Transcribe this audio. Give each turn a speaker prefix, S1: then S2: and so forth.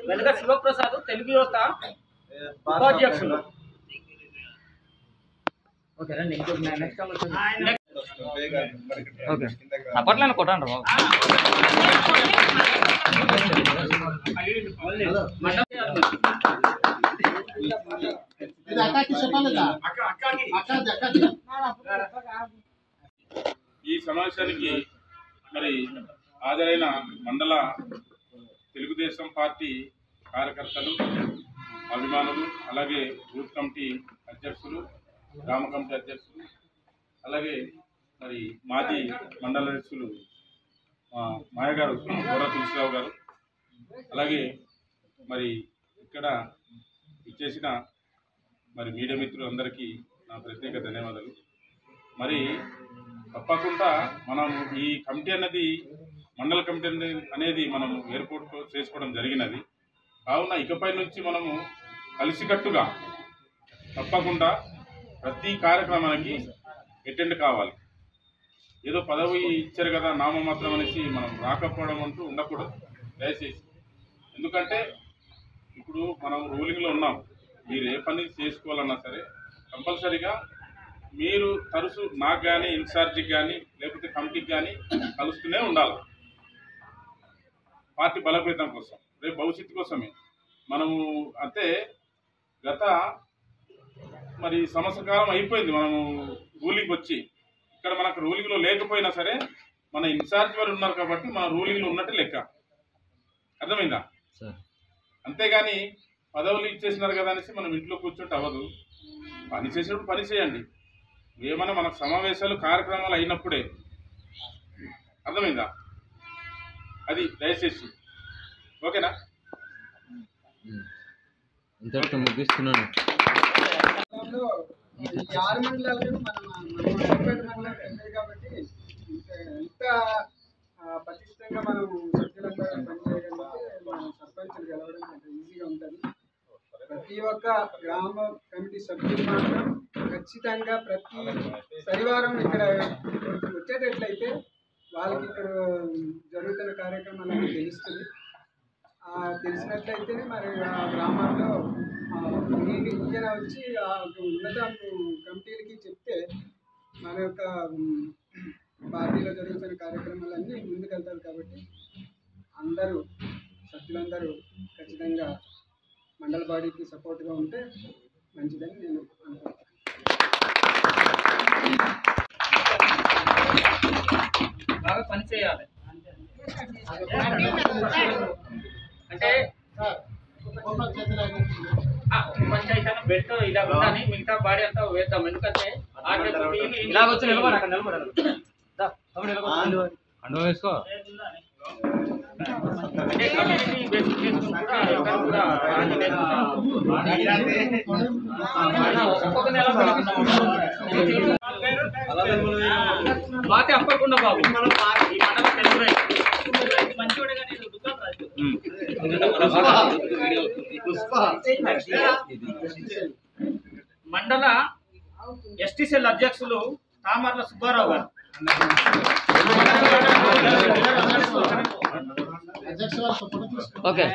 S1: వెనక శివప్రసాద్ తెలుగు యువత ఉపాధ్యక్షులు. అప్పట్లో కొట్టండి బాబు.
S2: ఈ సమావేశానికి మరి హాజరైన మండల తెలుగుదేశం పార్టీ కార్యకర్తలు, అభిమానులు, అలాగే బూత్ కమిటీ అధ్యక్షులు, గ్రామ కమిటీ అధ్యక్షులు, అలాగే మరి మాజీ మండల అధ్యక్షులు మాయగారు గోర తులసిరావు గారు, అలాగే మరి ఇక్కడ ఇచ్చేసిన మరి మీడియా మిత్రులందరికీ నా ప్రత్యేక ధన్యవాదాలు. మరి తప్పకుండా మనం ఈ కమిటీ అన్నది మండల కమిటీ అనేది మనం ఏర్పాటు చేసుకోవడం జరిగినది. కావున ఇకపై నుంచి మనము కలిసికట్టుగా తప్పకుండా ప్రతి కార్యక్రమానికి అటెండ్ కావాలి. ఏదో పదవి ఇచ్చారు కదా నామమాత్రం అనేసి మనం రాకపోవడం అంటూ ఉండకూడదు దయచేసి. ఎందుకంటే ఇప్పుడు మనం రూలింగ్లో ఉన్నాం. మీరు ఏ పని చేసుకోవాలన్నా సరే కంపల్సరీగా మీరు తరచు నాకు కానీ, ఇన్ఛార్జికి కానీ, లేకపోతే కమిటీకి కానీ కలుస్తూనే ఉండాలి. పార్టీ బలోపేతం కోసం, రేపు భవిష్యత్తు కోసమే. మనము అంటే గత మరి సంవత్సరకాలం అయిపోయింది మనము రూలింగ్ వచ్చి. ఇక్కడ మనకు రూలింగ్లో లేకపోయినా సరే మన ఇన్ఛార్జ్ వారు ఉన్నారు కాబట్టి మన రూలింగ్లో ఉన్నట్టు లెక్క. అర్థమైందా? అంతేగాని పదవులు ఇచ్చేసినారు కదా అనేసి మనం ఇంట్లో కూర్చుంటే అవ్వదు. పని చేసేటప్పుడు పని చేయండి. ఏమన్నా మనకు సమావేశాలు కార్యక్రమాలు అయినప్పుడే. అర్థమైందా? అది దయచేసి ఓకేనా?
S3: ఇంతటితో ముగిస్తున్నాను.
S4: కాబట్టి ఇంత పటిష్టంగా మనం సభ్యులందరూ పనిచేయగలిగితే మన సర్పంచులు గెలవడం అంత ఈజీగా ఉంటుంది. ప్రతి ఒక్క గ్రామ కమిటీ సభ్యులు మాత్రం ఖచ్చితంగా ప్రతి శనివారం ఇక్కడ వచ్చేటట్లయితే వాళ్ళకి ఇక్కడ జరుగుతున్న కార్యక్రమాలన్నీ తెలుస్తుంది. తెలిసినట్లయితేనే మరి ఆ గ్రామాల్లో ఈయన వచ్చి ఆ ఉన్నత కమిటీలకి చెప్తే మన యొక్క పార్టీలో జరుగుతున్న కార్యక్రమాలన్నీ ముందుకెళ్తారు. కాబట్టి అందరూ సభ్యులందరూ ఖచ్చితంగా మండల బాడీకి సపోర్ట్గా ఉంటే మంచిదని నేను అనుకుంటున్నాను.
S1: బాగా పని చేయాలి. అంటే పంచాయతీ బెడ్ ఇలా ఉండాలి, మిగతా బాడీ అంతా వేద్దాం. ఎందుకంటే
S3: వేసుకో
S1: బాగా అప్పకుండా బాబు మంచివాడే కానీ మండల ఎస్టీ సెల్ అధ్యక్షులు తామర్ల సుబ్బారావు గారు.
S3: ఓకే.